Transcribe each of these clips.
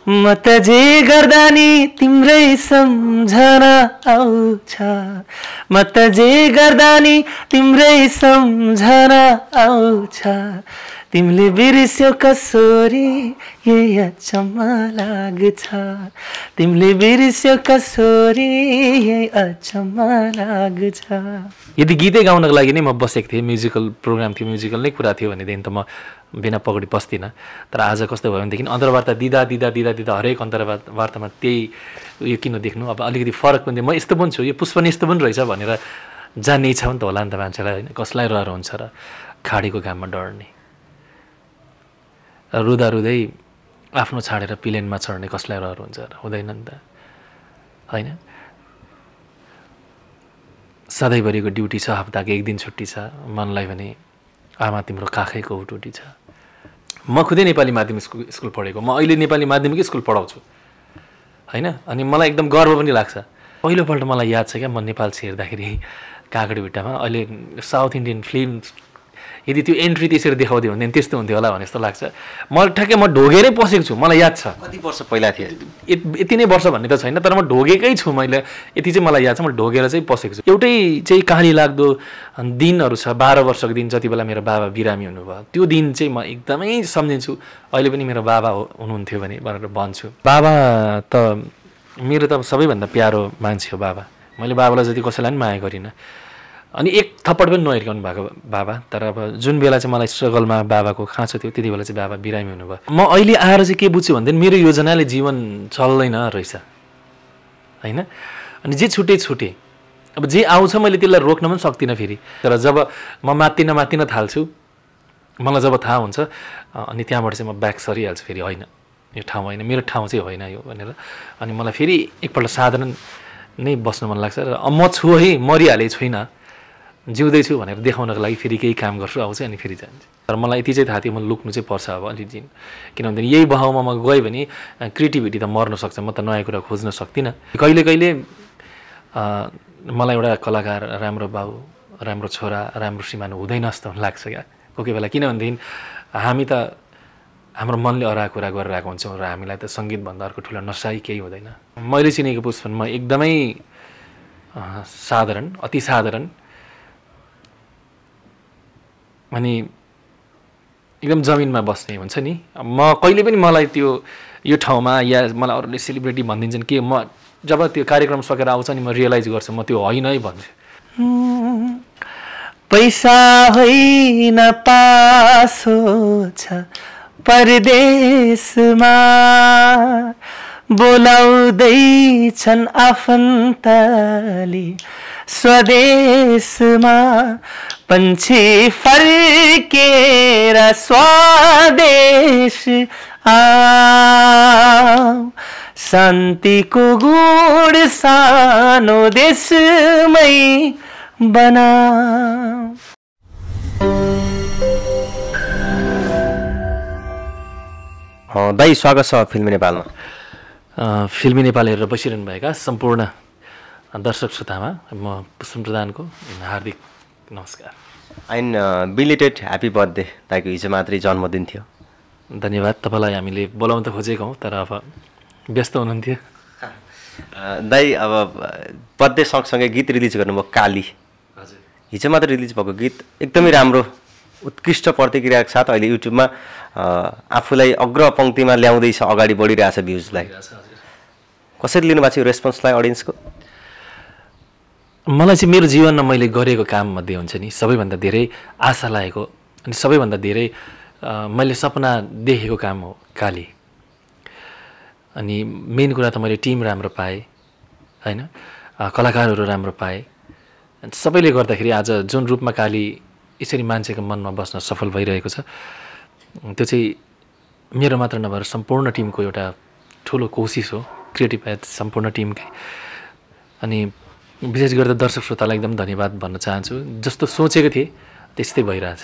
म त जे गर्दा नि तिम्रै सम्झना आउँछ म त जे गर्दा नि तिम्रै सम्झना आउँछ तिमीले बिर्स्यौ कसरी यही अचम्म लाग्छ तिमीले बिर्स्यौ कसरी यही अचम्म लाग्छ। यदि गीतै गाउनको लागि नै म बसेको थिएँ, म्युजिकल प्रोग्राम थियो, म्युजिकल नै कुरा थियो भनेदेखि त म बिना पगडी बस्दिनँ। तर आज कस्तो भयो भनेदेखि अन्तर्वार्ता दिँदा हरेक अन्तर्वार्तामा त्यही उयो किन देख्नु, अब अलिकति फरक पनि म यस्तो पनि छु, यो पुष्प नि यस्तो पनि रहेछ भनेर जान्ने इच्छा पनि त होला नि त मान्छेलाई होइन। कसलाई रहर हुन्छ र खाडीको घाममा डढ्ने, रुँदा रुँदै आफ्नो छाडेर प्लेनमा चढ्ने कसलाई रहर हुन्छ र? हुँदैन नि त होइन। सधैँभरिको ड्युटी छ, हप्ताको एक दिन छुट्टी छ, मनलाई भने आमा तिम्रो काखैको उटुटी छ। म खुदै नेपाली माध्यमिक स्कुल पढेको, म अहिले नेपाली माध्यमिक स्कुल पढाउँछु होइन। अनि मलाई एकदम गर्व पनि लाग्छ। पहिलोपल्ट मलाई याद छ क्या, म नेपाल छिर्दाखेरि काँक्रेभिट्टामा, अहिले साउथ इन्डियन फिल्म यदि त्यो एन्ट्री त्यसरी देखाउँथ्यो भने त्यस्तो हुन्थ्यो होला भने जस्तो लाग्छ। म ठ्याक्कै म ढोगेरै पसेको छु, मलाई याद छ। कति वर्ष पहिला थियो? यति नै वर्ष भन्ने त छैन, तर म ढोगेकै छु। मैले यति चाहिँ मलाई याद छ, म ढोगेर चाहिँ पसेको छु। एउटै चाहिँ कहानी लाग्दो दिनहरू छ। 12 वर्षको दिन जति बेला मेरो बाबा बिरामी हुनुभयो, त्यो दिन चाहिँ म एकदमै सम्झिन्छु। अहिले पनि मेरो बाबा हुनुहुन्थ्यो भने भनेर भन्छु। बाबा त मेरो त सबैभन्दा प्यारो मान्छे हो बाबा। मैले बाबालाई जति कसैलाई पनि माया गरिनँ। अनि एक थप्पड पनि नहिर्काउनु भएको बाबा। तर अब जुन बेला चाहिँ मलाई स्ट्रगलमा बाबाको खाँचो थियो, त्यति बेला चाहिँ बाबा बिरामी हुनुभयो। म अहिले आएर चाहिँ के बुझ्छु भन्दा मेरो योजनाले जीवन चल्दैन रहेछ होइन। अनि जे छुटे अब जे आउँछ मैले त्यसलाई रोक्न पनि सक्दिनँ फेरि। तर जब म मात्तिन थाल्छु, मलाई जब थाहा हुन्छ, अनि त्यहाँबाट चाहिँ म ब्याक सरिहाल्छु फेरि। होइन, यो ठाउँ होइन, मेरो ठाउँ चाहिँ होइन यो भनेर। अनि मलाई फेरि एकपल्ट साधारण नै बस्नु मन लाग्छ। र म छु है, मरिहालेँ छुइनँ, जिउँदैछु भनेर देखाउनको लागि फेरि केही काम गर्छु, आउँछ अनि फेरि जान्छु। तर मलाई यति चाहिँ थाहा थियो, म लुक्नु चाहिँ पर्छ अब अलि दिन। किनभने यही बहाउमा म गएँ भने क्रिएटिभिटी त मर्न सक्छ, म त नयाँ कुरा खोज्न सक्दिनँ। कहिले मलाई एउटा कलाकार, राम्रो बाउ, राम्रो छोरा, राम्रो श्रीमान हुँदैन जस्तो लाग्छ क्या कोही बेला। किनभनेदेखि हामी त हाम्रो मनले अरा कुरा गरिरहेको हुन्छौँ र हामीलाई त सङ्गीतभन्दा अर्को ठुलो नसाई केही हुँदैन। मैले चिनेको पुष्पनमा एकदमै साधारण, अति साधारण, अनि एकदम जमिनमा बस्ने हुन्छ नि। म कहिले पनि मलाई त्यो यो ठाउँमा या मलाई अरूले सेलिब्रिटी भनिदिन्छन् कि म जब त्यो कार्यक्रम सकेर आउँछ नि म रियलाइज गर्छु म त्यो होइन है भन्छु। पैसा होइन पासो छ परदेशमा, बोलाउँदैछन् आफन्तले स्वदेशमा, पन्छी फर्केर स्वदेश आऊ, शान्तिको गुड सानो देशमै बनाऊ। दाइ स्वागत छ फिल्मी नेपालमा। फिल्मी नेपाल हेरेर बसिरहनुभएका सम्पूर्ण दर्शक श्रोतामा म पुष्प प्रधानको हार्दिक नमस्कार। एन्ड बिलेटेड ह्याप्पी बर्थडे दाइको। हिजो मात्रै जन्मदिन थियो। धन्यवाद। तपाईँलाई हामीले बोलाउन त खोजेको हौँ, तर अब व्यस्त हुनुहुन्थ्यो। दाइ अब बर्थडे सँगसँगै गीत रिलिज गर्नुभयो काली। हजुर, हिजो मात्रै रिलिज भएको गीत एकदमै राम्रो, उत्कृष्ट प्रतिक्रियाको साथ अहिले युट्युबमा आफूलाई अग्र पङ्क्तिमा ल्याउँदैछ, अगाडि बढिरहेछ भ्युजलाई। कसरी लिनुभएको छ यो रेस्पोन्सलाई अडियन्सको? मलाई चाहिँ मेरो जीवनमा मैले गरेको काममध्ये हुन्छ नि सबैभन्दा धेरै आशा लागेको अनि सबैभन्दा धेरै मैले सपना देखेको काम हो काली। अनि मेन कुरा त मैले टिम राम्रो पाएँ होइन, कलाकारहरू राम्रो पाएँ। सबैले गर्दाखेरि आज जुन रूपमा काली यसरी मान्छेको मनमा बस्न सफल भइरहेको छ, त्यो चाहिँ मेरो मात्र नभएर सम्पूर्ण टिमको एउटा ठुलो कोसिस हो, क्रिएटिभ सम्पूर्ण टिमकै। अनि विशेष गरेर दर्शक श्रोतालाई एकदम धन्यवाद भन्न चाहन्छु। जस्तो सोचेको थिएँ त्यस्तै भइरहेछ।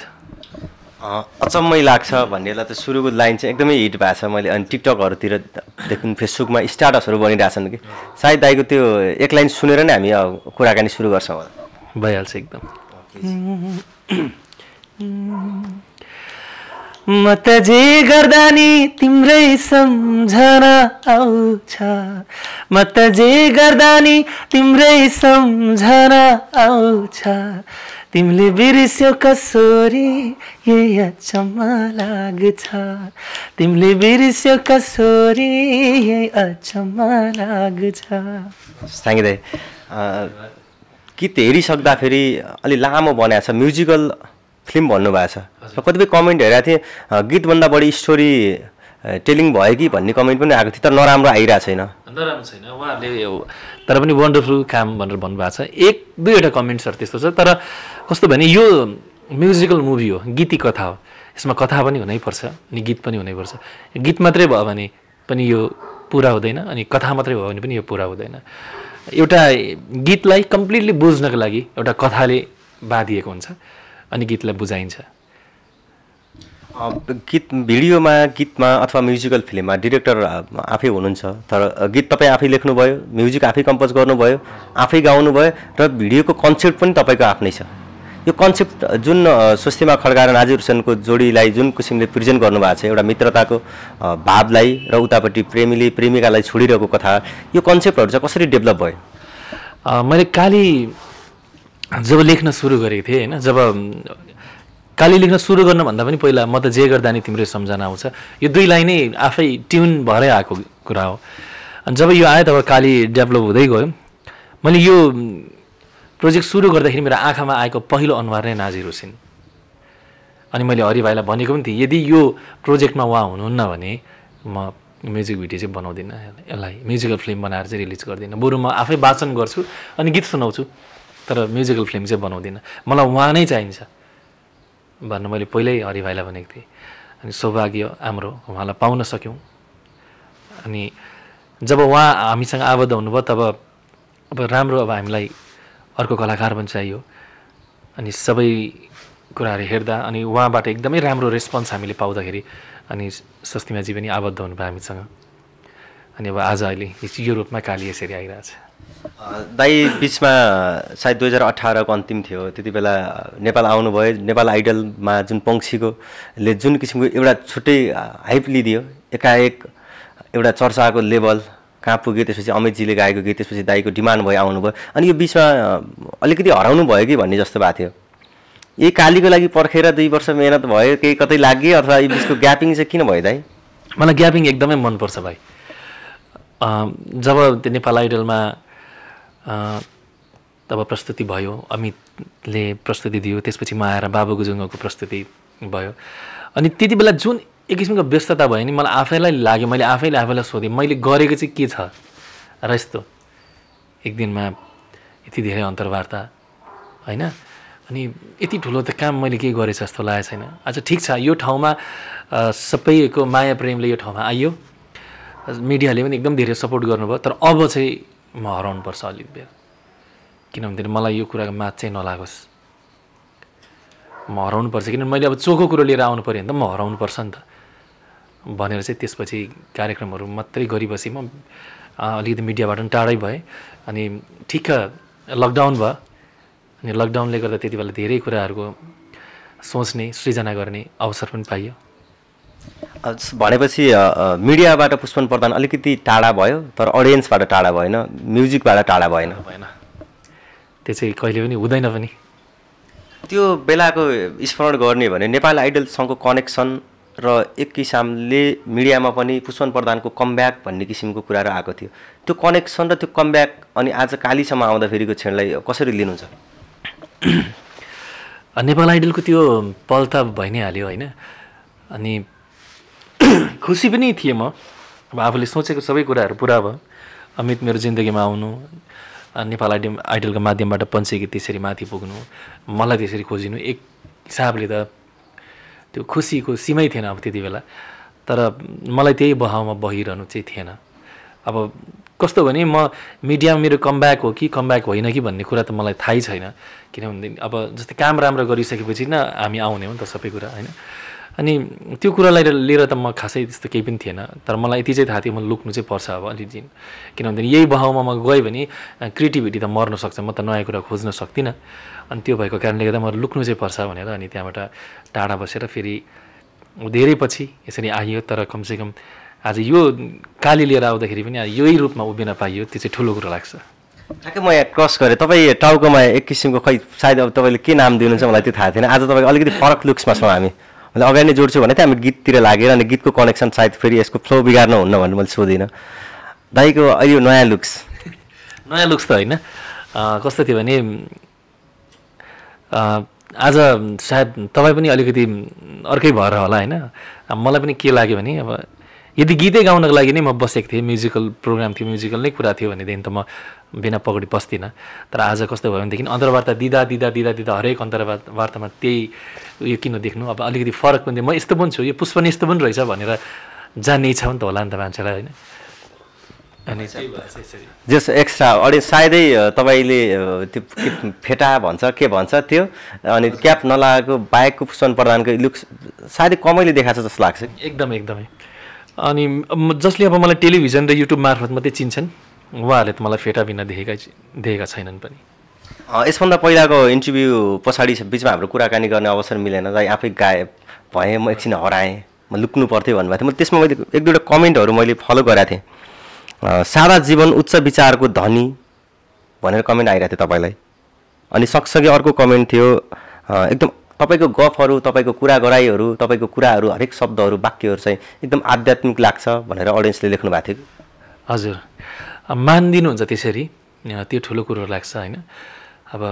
अचम्मै लाग्छ भन्नेलाई त सुरुको लाइन चाहिँ एकदमै हिट भएको छ। मैले अनि टिकटकहरूतिरदेखि फेसबुकमा स्ट्याटसहरू बनिरहेछन् कि सायद दाइको त्यो एक लाइन सुनेर नै हामी कुराकानी सुरु गर्छौँ होला। भइहाल्छ एकदम। म त जे गर्दा नि तिम्रै सम्झना आउँछ म त जे गर्दा नि तिम्रै सम्झना आउँछ तिमीले बिर्स्यौ कसरी यही अचम्म लाग्छ तिमीले बिर्स्यौ कसरी यही अचम्म लाग्छ। थ्याङ्क यू दाइ। गीत हेरिसक्दाखेरि अलि लामो बनाएको छ, म्युजिकल फिल्म भन्नुभएको छ। कतिपय कमेन्ट हेरेको थिएँ गीतभन्दा बढी स्टोरी टेलिङ भयो कि भन्ने कमेन्ट पनि आएको थियो, तर नराम्रो आइरहेको छैन। नराम्रो छैन उहाँहरूले, तर पनि वन्डरफुल काम भनेर भन्नुभएको छ। एक दुईवटा कमेन्ट्सहरू त्यस्तो छ, तर कस्तो भने यो म्युजिकल मुभी हो, गीती कथा हो, यसमा कथा पनि हुनैपर्छ अनि गीत पनि हुनैपर्छ। गीत मात्रै भयो भने पनि यो पुरा हुँदैन अनि कथा मात्रै भयो भने पनि यो पुरा हुँदैन। एउटा गीतलाई कम्प्लिटली बुझ्नको लागि एउटा कथाले बाँधिएको हुन्छ अनि गीतलाई बुझाइन्छ। गीत भिडियोमा, गीतमा अथवा म्युजिकल फिल्ममा डिरेक्टर आफै हुनुहुन्छ, तर गीत तपाईँ आफै लेख्नुभयो, म्युजिक आफै कम्पोज गर्नुभयो, आफै गाउनुभयो र भिडियोको कन्सेप्ट पनि तपाईँको आफ्नै छ। यो कन्सेप्ट जुन स्वस्तिमा खड्का र नाजिर हुसैनको जोडीलाई जुन किसिमले प्रेजेन्ट गर्नुभएको छ, एउटा मित्रताको भावलाई र उतापट्टि प्रेमीले प्रेमिकालाई छोडिरहेको कथा, यो कन्सेप्टहरू चाहिँ कसरी डेभलप भयो? मैले काली जब लेख्न सुरु गरेको थिएँ होइन, जब काली लेख्न सुरु गर्नुभन्दा पनि पहिला म त जे गर्दा नि तिम्रै सम्झना आउँछ, यो दुई लाइनै आफै ट्युन भएरै आएको कुरा हो। अनि जब यो आयो तब काली डेभलप हुँदै गयो। मैले यो प्रोजेक्ट सुरु गर्दाखेरि मेरो आँखामा आएको पहिलो अनुहार नै नाजिर हुसैन। अनि मैले हरि भाइलाई भनेको पनि थिएँ यदि यो प्रोजेक्टमा उहाँ हुनुहुन्न भने म म्युजिक भिडियो चाहिँ बनाउँदिनँ, यसलाई म्युजिकल फिल्म बनाएर चाहिँ रिलिज गर्दिनँ, बरु म आफै वाचन गर्छु अनि गीत सुनाउँछु तर म्युजिकल फिल्म चाहिँ बनाउँदिनँ, मलाई उहाँ नै चाहिन्छ भन्नु मैले पहिल्यै हरि भाइलाई भनेको थिएँ। अनि सौभाग्य हाम्रो उहाँलाई पाउन सक्यौँ। अनि जब उहाँ हामीसँग आबद्ध हुनुभयो तब अब राम्रो, अब हामीलाई अर्को कलाकार पनि चाहियो अनि सबै कुराहरू हेर्दा अनि उहाँबाट एकदमै राम्रो रेस्पोन्स हामीले पाउँदाखेरि अनि स्वस्तिमाजी पनि आबद्ध हुनुभयो हामीसँग। अनि अब आज अहिले यो रूपमा काली यसरी आइरहेछ। दाइ बिचमा सायद 2018को अन्तिम थियो, त्यति बेला नेपाल आउनुभयो। नेपाल आइडलमा जुन पङ्क्षीकोले जुन किसिमको एउटा छुट्टै हाइप लिदियो, एकाएक एउटा चर्चाको लेभल कहाँ पुग्यो, त्यसपछि अमितजीले गाएको गीत, त्यसपछि दाइको डिमान्ड भयो आउनुभयो। अनि यो बिचमा अलिकति हराउनु भयो कि भन्ने जस्तो भएको थियो। यही कालीको लागि पर्खेर 2 वर्ष मेहनत भयो, केही कतै लाग्यो अथवा यो बिचको ग्यापिङ चाहिँ किन भयो दाइ? मलाई ग्यापिङ एकदमै मनपर्छ भाइ। जब त्यो नेपाल आइडलमा तब प्रस्तुति भयो, अमितले प्रस्तुति दियो, त्यसपछि म आएर बाबु गुजुङको प्रस्तुति भयो। अनि त्यति बेला जुन एक किसिमको व्यस्तता भयो नि, मलाई आफैलाई लाग्यो, मैले आफैले आफैलाई सोधेँ मैले गरेको चाहिँ के छ र यस्तो एक दिनमा यति धेरै अन्तर्वार्ता होइन, अनि यति ठुलो त काम मैले के गरेछ जस्तो लागेको छैन। अच्छा ठिक छ, यो ठाउँमा सबैको माया प्रेमले यो ठाउँमा आइयो, मिडियाले पनि एकदम धेरै सपोर्ट गर्नुभयो, तर अब चाहिँ म हराउनुपर्छ अलिक बेर, किनभने मलाई यो कुराको मात चाहिँ नलागोस्, म हराउनुपर्छ। किनभने मैले अब चोखो कुरो लिएर आउनु पऱ्यो भने त म हराउनुपर्छ नि त भनेर चाहिँ त्यसपछि कार्यक्रमहरू मात्रै गरिबसेँ। म अलिकति मिडियाबाट पनि टाढै भएँ। अनि ठिक्क लकडाउन भयो, अनि लकडाउनले गर्दा त्यति बेला धेरै कुराहरूको सोच्ने, सृजना गर्ने अवसर पनि पाइयो। भनेपछि मिडियाबाट पुष्पन प्रधान अलिकति टाढा भयो, तर अडियन्सबाट टाढा भएन, म्युजिकबाट टाढा भएन। त्यो चाहिँ कहिले पनि हुँदैन पनि। त्यो बेलाको स्मरण गर्ने भने नेपाल आइडलसँगको कनेक्सन र एक किसिमले मिडियामा पनि पुष्पन प्रधानको कमब्याक भन्ने किसिमको कुराहरू आएको थियो। त्यो कनेक्सन र त्यो कमब्याक अनि आज कालीसम्म आउँदाखेरिको क्षणलाई कसरी लिनुहुन्छ? नेपाल आइडलको त्यो पल त भइ नै हाल्यो होइन। अनि खुसी पनि थिएँ म, अब आफूले सोचेको सबै कुराहरू पुरा भयो। अमित मेरो जिन्दगीमा आउनु, नेपाल आइडलको माध्यमबाट पञ्चे गीत त्यसरी माथि पुग्नु, मलाई त्यसरी खोजिनु, एक हिसाबले त त्यो खुसीको सीमै थिएन अब त्यति बेला। तर मलाई त्यही बहावमा बहिरहनु चाहिँ थिएन। अब कस्तो भने म मिडियामा मेरो कमब्याक हो कि कमब्याक होइन कि भन्ने कुरा त मलाई थाहै छैन, किनभने अब जस्तै काम राम्रो गरिसकेपछि न हामी आउने हो नि त सबै कुरा होइन। अनि त्यो कुरालाई लिएर त म खासै त्यस्तो केही पनि थिएन, तर मलाई यति चाहिँ थाहा थियो म लुक्नु चाहिँ पर्छ अब अलि दिन, किनभने यही बहावमा म गएँ भने क्रिएटिभिटी त मर्न सक्छ, म त नयाँ कुरा खोज्न सक्दिनँ। अनि त्यो भएको कारणले गर्दा म लुक्नु चाहिँ पर्छ भनेर अनि त्यहाँबाट टाढा बसेर फेरि धेरै पछि यसरी आइयो, तर कमसेकम आज यो काली लिएर आउँदाखेरि पनि यही रूपमा उभिन पाइयो, त्यो चाहिँ ठुलो कुरो लाग्छ। ठ्याक्कै म यहाँ क्रस गरेँ, तपाईँ टाउकोमा एक किसिमको खै सायद अब तपाईँले के नाम दिनुहुन्छ मलाई त्यो थाहा थिएन। आज तपाईँ अलिकति फरक लुक्समा छौँ हामी। मैले अगाडि नै जोड्छु भने चाहिँ हामी गीततिर लागेर अनि गीतको कनेक्सन सायद फेरि यसको फ्लो बिगार्नु हुन्न भनेर मैले सोधिनँ। दाइको यो नयाँ लुक्स त होइन, कस्तो थियो भने आज सायद तपाईँ पनि अलिकति अर्कै भएर होला होइन। मलाई पनि के लाग्यो भने अब यदि गीतै गाउनको लागि नै म बसेको थिएँ, म्युजिकल प्रोग्राम थियो, म्युजिकल नै कुरा थियो भनेदेखि त म बिना पगडी बस्दिनँ। तर आज कस्तो भयो भनेदेखि अन्तर्वार्ता दिँदा हरेक अन्तर्वार्तामा त्यही उयो किन देख्नु, अब अलिकति फरक पनि म यस्तो पनि छु, यो पुष्प नि यस्तो पनि रहेछ भनेर जान्ने इच्छा पनि त होला नि त मान्छेलाई होइन। अनि जस एक्स्ट्रा अडियन्स सायदै तपाईँले त्यो फेटा भन्छ के भन्छ त्यो अनि क्याप नलागेको बाहेकको पुष्पन प्रधानको लुक्स सायदै कमैले देखाएको छ जस्तो लाग्छ। एकदमै अनि जसले अब मलाई टेलिभिजन र युट्युब मार्फत मात्रै चिन्छन् उहाँहरूले त मलाई फेटा बिना देखेका छैनन् पनि। यसभन्दा पहिलाको इन्टरभ्यू पछाडि बिचमा हाम्रो कुराकानी गर्ने अवसर मिलेन, दाइ आफै गायब भएँ, म एकछिन हराएँ, म लुक्नु पर्थ्यो भन्नुभएको थियो। त्यसमा मैले एक दुईवटा कमेन्टहरू मैले फलो गरेको थिएँ। सादा जीवन उच्च विचारको धनी भनेर कमेन्ट आइरहेको थियो तपाईँलाई। अनि सँगसँगै अर्को कमेन्ट थियो एकदम तपाईँको गफहरू, तपाईँको कुरा गराइहरू, तपाईँको कुराहरू, हरेक शब्दहरू, वाक्यहरू चाहिँ एकदम आध्यात्मिक लाग्छ भनेर अडियन्सले लेख्नु भएको थियो। हजुर, मानिदिनुहुन्छ त्यसरी, त्यो ठुलो कुरो लाग्छ होइन। अब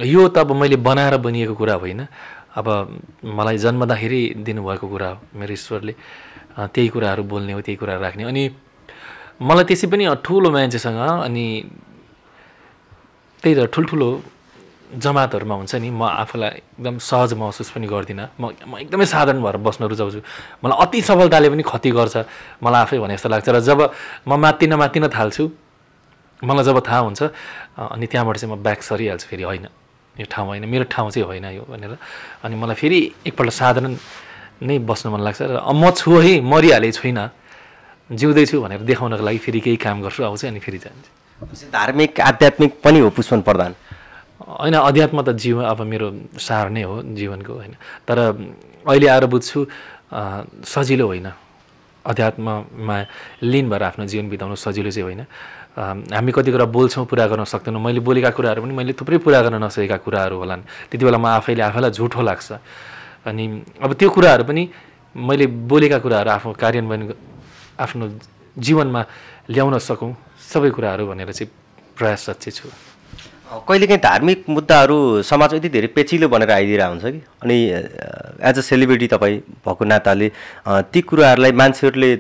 यो त अब मैले बनाएर बनिएको कुरा होइन, अब मलाई जन्मदाखेरि दिनुभएको कुरा हो, मेरो ईश्वरले त्यही कुराहरू बोल्ने हो, त्यही कुराहरू राख्ने। अनि मलाई त्यसै पनि ठुलो मान्छेसँग अनि त्यही त ठुल्ठुलो जमातहरूमा हुन्छ नि, म आफूलाई एकदम सहज महसुस पनि गर्दिनँ। म एकदमै साधारण भएर बस्न रुचाउँछु। मलाई अति सफलताले पनि क्षति गर्छ मलाई आफै भने जस्तो लाग्छ। र जब म मात्तिन थाल्छु, मलाई जब थाहा हुन्छ अनि त्यहाँबाट चाहिँ म ब्याक सरिहाल्छु, फेरि होइन यो ठाउँ होइन, मेरो ठाउँ चाहिँ होइन यो भनेर। अनि मलाई फेरि एकपल्ट साधारण नै बस्न मन लाग्छ। र म छु है, मरिहालेँ छुइनँ, जिउँदैछु भनेर देखाउनको लागि फेरि केही काम गर्छु, आउँछु अनि फेरि जान्छु। धार्मिक आध्यात्मिक पनि हो पुष्पन प्रधान होइन। अध्यात्म त जीवन अब मेरो सार नै हो जीवनको होइन। तर अहिले आएर बुझ्छु सजिलो होइन, अध्यात्ममा लिन भएर आफ्नो जीवन बिताउनु सजिलो चाहिँ होइन। हामी कति कुरा बोल्छौँ, पुरा गर्न सक्दैनौँ। मैले बोलेका कुराहरू पनि मैले थुप्रै पुरा गर्न नसकेका कुराहरू होलान्, त्यति बेला म आफैलाई झुठो लाग्छ। अनि अब त्यो कुराहरू पनि मैले बोलेका कुराहरू आफ्नो कार्यान्वयन आफ्नो जीवनमा ल्याउन सकौँ सबै कुराहरू भनेर चाहिँ प्रयासरत चाहिँ छु। कहिलेकाहीँ धार्मिक मुद्दाहरू समाजमा यति धेरै पेचिलो बनेर आइदिरहेको हुन्छ कि, अनि एज अ सेलिब्रिटी तपाईँ भएको नाताले ती कुराहरूलाई मान्छेहरूले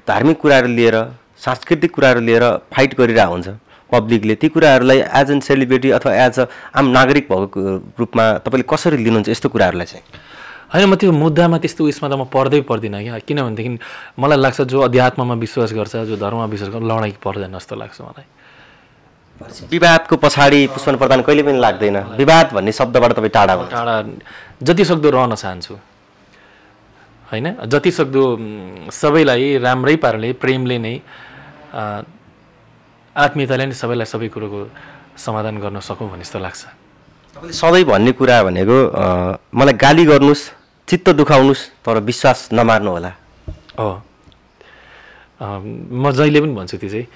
धार्मिक कुराहरू लिएर, सांस्कृतिक कुराहरू लिएर फाइट गरिरहेको हुन्छ पब्लिकले। ती कुराहरूलाई एज एन सेलिब्रिटी अथवा एज अ आम नागरिक भएको रूपमा तपाईँले कसरी लिनुहुन्छ यस्तो कुराहरूलाई चाहिँ? होइन, म त्यो मुद्दामा त्यस्तो उयसमा त म पर्दिनँ क्या। किनभनेदेखि मलाई लाग्छ जो अध्यात्ममा विश्वास गर्छ, जो धर्ममा विश्वास गर्छ, लडाइँ पर्दैन जस्तो लाग्छ मलाई। विवादको पछाडि पुष्पन प्रधान कहिले पनि लाग्दैन, विवाद भन्ने शब्दबाट तपाईँ टाढा जति सक्दो रहन चाहन्छु होइन। जति सक्दो सबैलाई राम्रै पाराले प्रेमले नै आत्मीयताले नै सबैलाई सबै कुरोको समाधान गर्न सकौँ भन्ने जस्तो लाग्छ। तपाईँले सधैँ भन्ने कुरा भनेको मलाई गाली गर्नुहोस्, चित्त दुखाउनुहोस्, तर विश्वास नमार्नु होला। हो, म जहिले पनि भन्छु त्यो चाहिँ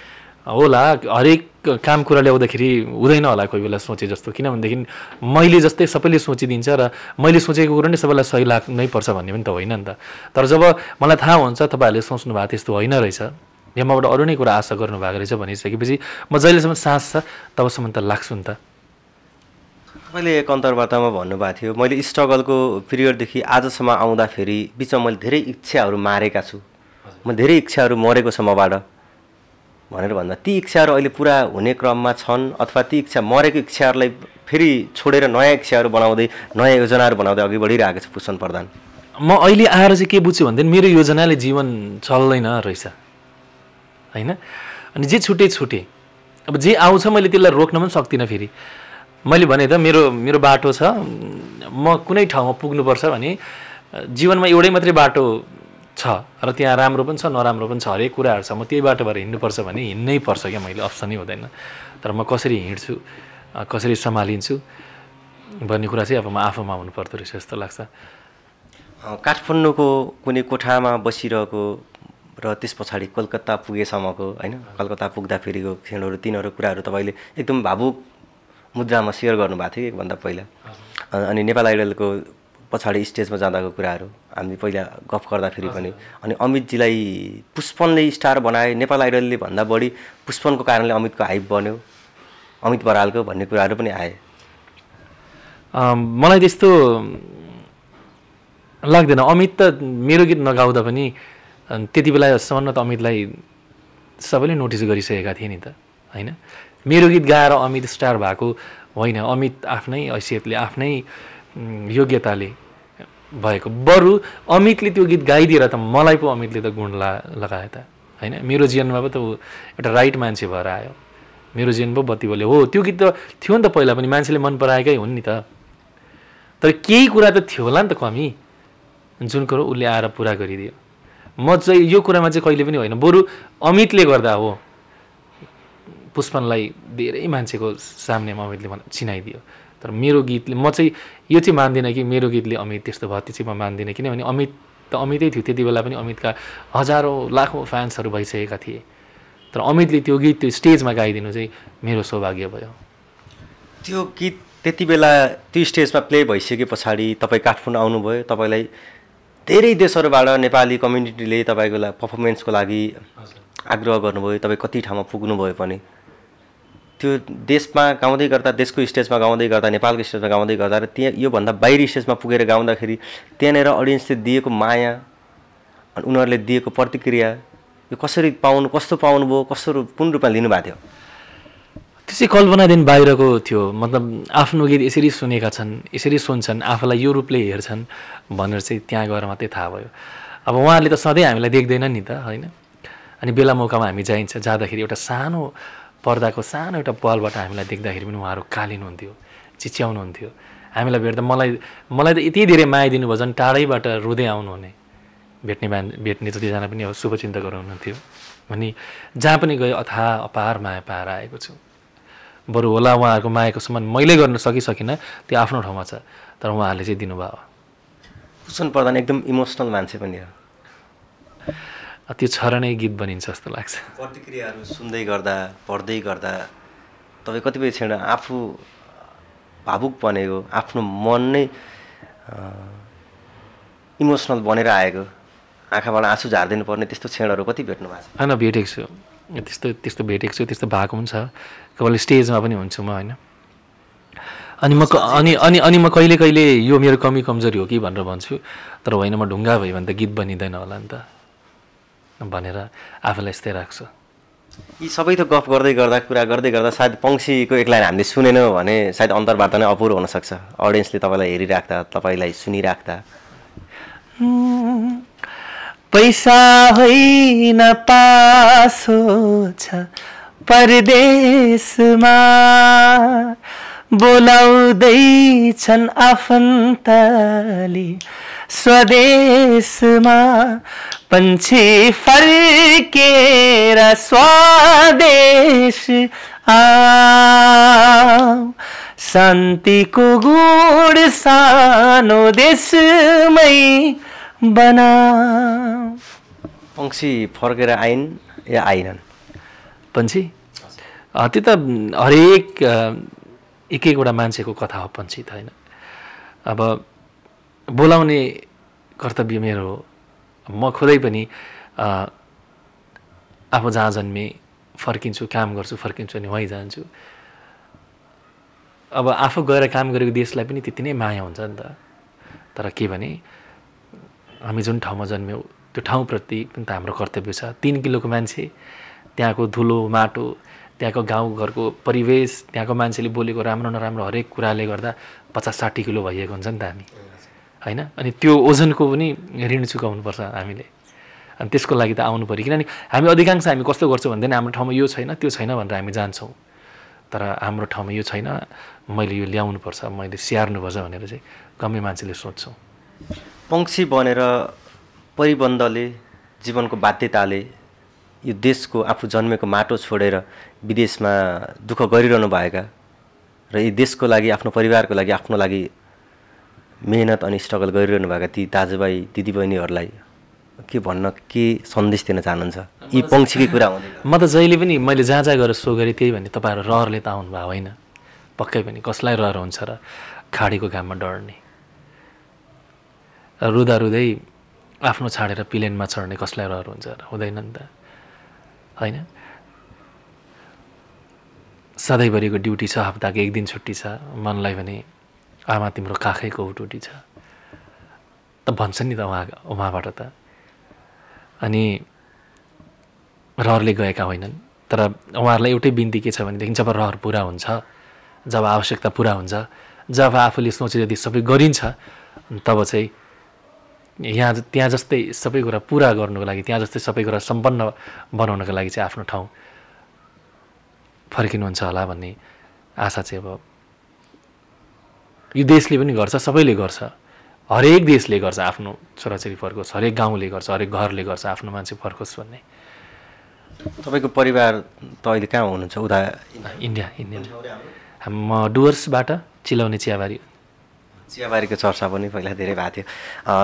होला। हरेक काम कुरा ल्याउँदाखेरि हुँदैन होला कोही बेला सोचे जस्तो, किनभनेदेखि मैले जस्तै सबैले सोचिदिन्छ र मैले सोचेको कुरो नै सबैलाई सही लाग्नै पर्छ भन्ने पनि त होइन नि त। तर जब मलाई थाहा हुन्छ तपाईँहरूले सोच्नु भएको त्यस्तो होइन रहेछ, या मबाट अरू नै कुरा आशा गर्नुभएको रहेछ भनिसकेपछि म जहिलेसम्म सास छ तबसम्म त लाग्छु नि त। मैले एक अन्तर्वार्तामा भन्नुभएको थियो, मैले स्ट्रगलको पिरियडदेखि आजसम्म आउँदाखेरि बिचमा मैले धेरै इच्छाहरू मारेका छु, म धेरै इच्छाहरू मरेको छ मबाट भनेर भन्दा, ती इच्छाहरू अहिले पुरा हुने क्रममा छन् अथवा ती इच्छा मरेको इच्छाहरूलाई फेरि छोडेर नयाँ इच्छाहरू बनाउँदै नयाँ योजनाहरू बनाउँदै अघि बढिरहेको छ पुष्पन प्रधान? म अहिले आएर चाहिँ के बुझ्छु भनेदेखि मेरो योजनाले जीवन चल्दैन रहेछ होइन। अनि जे छुटे अब जे आउँछ मैले त्यसलाई रोक्न पनि सक्दिनँ। फेरि मैले भने त मेरो बाटो छ, म कुनै ठाउँमा पुग्नुपर्छ भने जीवनमा एउटै मात्रै बाटो छ र त्यहाँ राम्रो पनि छ नराम्रो पनि छ, हरेक कुराहरू छ। म त्यही बाटोबाट हिँड्नुपर्छ भने हिँड्नै पर्छ क्या, मैले अप्सनै हुँदैन। तर म कसरी हिँड्छु, कसरी सम्हालिन्छु भन्ने कुरा चाहिँ अब म आफूमा हुनुपर्दो रहेछ जस्तो लाग्छ। काठमाडौँको कुनै कोठामा बसिरहेको र त्यस पछाडि कलकत्ता पुगेसम्मको होइन कलकत्ता पुग्दाखेरिको क्षणहरू तिनीहरू कुराहरू तपाईँले एकदम भावुक मुद्रामा सेयर गर्नुभएको थियो एकभन्दा पहिला अनि नेपाल आइडलको पछाडि स्टेजमा जाँदाको कुराहरू हामी पहिला गफ गर्दाखेरि पनि अनि अमितजीलाई पुष्पनले स्टार बनाए नेपाल आइडलले भन्दा बढी पुष्पनको कारणले अमितको हाइप बन्यो अमित बरालको भन्ने कुराहरू पनि आए मलाई त्यस्तो लाग्दैन अमित त मेरो गीत नगाउँदा पनि त्यति बेलासम्म त अमितलाई सबैले नोटिस गरिसकेका थिए नि त होइन मेरो गीत गाएर अमित स्टार भएको होइन अमित आफ्नै हैसियतले आफ्नै योग्यताले भएको बरु अमितले त्यो गीत गाइदिएर त मलाई पो अमितले त गुण लगाए त होइन मेरो जीवनमा पो त ऊ एउटा राइट मान्छे भएर आयो मेरो जीवन पो बत्ती बोल्यो हो त्यो गीत त थियो नि त पहिला पनि मान्छेले मन पराएकै हुन् नि त तर केही कुरा त थियो होला नि त कमी जुन कुरो उसले आएर पुरा गरिदियो म चाहिँ यो कुरामा चाहिँ कहिले पनि होइन बरु अमितले गर्दा हो पुष्पनलाई धेरै मान्छेको सामनेमा अमितले चिनाइदियो तर मेरो गीतले म चाहिँ यो चाहिँ मान्दिनँ कि मेरो गीतले अमित त्यस्तो भयो त्यो चाहिँ म मान्दिनँ किनभने अमित त अमितै थियो त्यति बेला पनि अमितका हजारौँ लाखौँ फ्यान्सहरू भइसकेका थिए तर अमितले त्यो गीत त्यो स्टेजमा गाइदिनु चाहिँ मेरो सौभाग्य भयो त्यो गीत त्यति बेला त्यो स्टेजमा प्ले भइसके पछाडि तपाईँ काठमाडौँ आउनुभयो तपाईँलाई धेरै देशहरूबाट नेपाली कम्युनिटीले तपाईँको पर्फर्मेन्सको लागि आग्रह गर्नुभयो तपाईँ कति ठाउँमा पुग्नुभयो पनि त्यो देशमा गाउँदै गर्दा देशको स्टेजमा गाउँदै गर्दा नेपालको स्टेजमा गाउँदै गर्दा र त्यहाँ योभन्दा बाहिरी स्टेजमा पुगेर गाउँदाखेरि त्यहाँनिर अडियन्सले दिएको माया अनि उनीहरूले दिएको प्रतिक्रिया यो कसरी कस्तो पाउनुभयो कस्तो कुन रूपमा लिनुभएको थियो त्यो चाहिँ कल्पनादेखि बाहिरको थियो मतलब आफ्नो गीत यसरी सुनेका छन् यसरी सुन्छन् आफूलाई यो रूपले हेर्छन् भनेर चाहिँ त्यहाँ गएर मात्रै थाहा भयो अब उहाँहरूले त सधैँ हामीलाई देख्दैनन् नि त होइन अनि बेला मौकामा हामी जाँदाखेरि एउटा सानो पर्दाको सानो एउटा पलबाट हामीलाई देख्दाखेरि पनि उहाँहरू कालिनुहुन्थ्यो चिच्याउनुहुन्थ्यो हामीलाई भेट्दा मलाई त यति धेरै माया दिनुभयो झन् टाढैबाट रुँदै आउनुहुने भेट्ने जतिजना पनि अब शुभचिन्तकहरू हुनुहुन्थ्यो अनि जहाँ पनि गयो अथाह अपार माया पाएर आएको छु बरु होला उहाँहरूको मायाको सम्मान मैले गर्न सकिनँ त्यो आफ्नो ठाउँमा छ तर उहाँहरूले चाहिँ दिनुभयो भूषण प्रधान एकदम इमोसनल मान्छे पनि हो त्यो छर नै गीत बनिन्छ जस्तो लाग्छ प्रतिक्रियाहरू सुन्दै गर्दा पढ्दै गर्दा तपाईँ कतिपय क्षण आफू भावुक बनेको आफ्नो मन नै इमोसनल बनेर आएको आँखाबाट आँसु झार्दिनु पर्ने त्यस्तो क्षणहरू कति भेट्नु भएको छ होइन भेटेको छु त्यस्तो भेटेको छु त्यस्तो भएको पनि छ केवल स्टेजमा पनि हुन्छु म होइन अनि म कहिले कहिले यो मेरो कमी कमजोरी हो कि भनेर भन्छु तर होइन म ढुङ्गा भयो भने त गीत बनिँदैन होला नि त भनेर आफूलाई यस्तै राख्छु यी सबै त गफ गर्दै गर्दा सायद पंक्षीको एक लाइन हामीले सुनेनौँ भने सायद अन्तर्वार्ता नै अपुरो हुनसक्छ अडियन्सले तपाईँलाई हेरिराख्दा तपाईँलाई सुनिराख्दा पैसा होइन पासो छ परदेशमा बोलाउँदैछन् आफन्तले स्वदेशमा पंछी फर्केर स्वदेश शान्तिको गुड सानो देशमै बना पंक्षी फर्केर आइन् या आइनन् पंक्षी त्यो त हरेक एकवटा मान्छेको कथा हो पंक्षी त होइन अब बोलाउने कर्तव्य मेरो हो म खुदै पनि आफू जहाँ जन्मे फर्किन्छु काम गर्छु फर्किन्छु अनि वहीँ जान्छु अब आफू गएर काम गरेको देशलाई पनि त्यति नै माया हुन्छ नि त तर के भने हामी जुन ठाउँमा जन्म्यौँ त्यो ठाउँप्रति पनि त हाम्रो कर्तव्य छ 3 किलोको मान्छे त्यहाँको धुलो माटो त्यहाँको गाउँघरको परिवेश त्यहाँको मान्छेले बोलेको राम्रो नराम्रो हरेक कुराले गर्दा 50-60 किलो भइएको हुन्छ नि त हामी होइन अनि त्यो ओजनको पनि ऋण चुकाउनुपर्छ हामीले अनि त्यसको लागि त आउनु पऱ्यो किनभने हामी अधिकांश हामी कस्तो गर्छौँ भन्दैन हाम्रो ठाउँमा यो छैन त्यो छैन भनेर हामी जान्छौँ तर हाम्रो ठाउँमा यो छैन मैले यो ल्याउनुपर्छ मैले स्याहार्नुपर्छ भनेर चाहिँ कमै मान्छेले सोच्छौँ पंक्षी बनेर परिबन्धले जीवनको बाध्यताले यो देशको आफू जन्मेको माटो छोडेर विदेशमा दुःख गरिरहनु भएका र यी देशको लागि आफ्नो परिवारको लागि आफ्नो लागि मेहनत अनि स्ट्रगल गरिरहनु भएका ती दाजुभाइ दिदीबहिनीहरूलाई के सन्देश दिन चाहनुहुन्छ यी पङ्क्षीकै कुरा हुँदैन? म त जहिले पनि मैले जहाँ गएर सो गरेँ त्यही भने तपाईँहरू रहरले त आउनुभयो होइन, पक्कै पनि कसलाई रहर हुन्छ र खाडीको घाममा डढ्ने, रुँदा रुँदै आफ्नो छाडेर प्लेनमा चढ्ने कसलाई रहर हुन्छ र? हुँदैन नि त होइन। सधैँभरिको ड्युटी छ, हप्ताको एक दिन छुट्टी छ, मनलाई भने आमा तिम्रो काखैको उटुटी छ त भन्छ नि त उहाँबाट त। अनि रहरले गएका होइनन्, तर उहाँहरूलाई एउटै बिन्ती के छ भनेदेखि जब रहर पुरा हुन्छ, जब आवश्यकता पुरा हुन्छ, जब आफूले सोचे जति सबै गरिन्छ, तब चाहिँ त्यहाँ जस्तै सबै कुरा पुरा गर्नुको लागि, त्यहाँ जस्तै सबै कुरा सम्पन्न बनाउनको लागि चाहिँ आफ्नो ठाउँ फर्किनुहुन्छ होला भन्ने आशा चाहिँ अब यो देशले पनि गर्छ, सबैले गर्छ, हरेक देशले गर्छ, आफ्नो छोराछोरी फर्कोस्, हरेक गाउँले गर्छ, हरेक घरले गर्छ, आफ्नो मान्छे फर्कोस् भन्ने। तपाईँको परिवार त अहिले कहाँ हुनुहुन्छ? इन्डिया। म डुवर्सबाट चिलाउने चियाबारीको चर्चा पनि पहिला धेरै भएको थियो।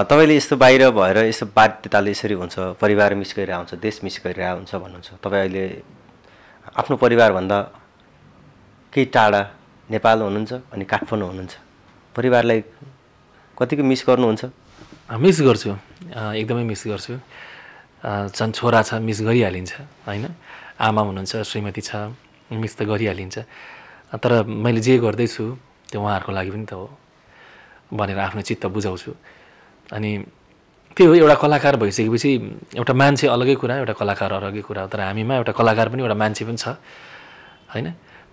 तपाईँले यस्तो बाहिर भएर यस्तो बाध्यताले यसरी हुन्छ, परिवार मिस गरिरहेको हुन्छ, देश मिस गरिरहेको हुन्छ भन्नुहुन्छ। तपाईँ अहिले आफ्नो परिवारभन्दा केही टाढा नेपाल हुनुहुन्छ अनि काठमाडौँ हुनुहुन्छ, परिवारलाई कतिको मिस गर्नुहुन्छ? मिस गर्छु, एकदमै मिस गर्छु। झन् छोरा छ मिस गरिहालिन्छ होइन, आमा हुनुहुन्छ, श्रीमती छ, मिस त गरिहालिन्छ। तर मैले जे गर्दैछु त्यो उहाँहरूको लागि पनि त हो भनेर आफ्नो चित्त बुझाउँछु। अनि त्यो एउटा कलाकार भइसकेपछि एउटा मान्छे अलग्गै कुरा, एउटा कलाकार अलग्गै कुरा हो, तर हामीमा एउटा कलाकार पनि एउटा मान्छे पनि छ होइन।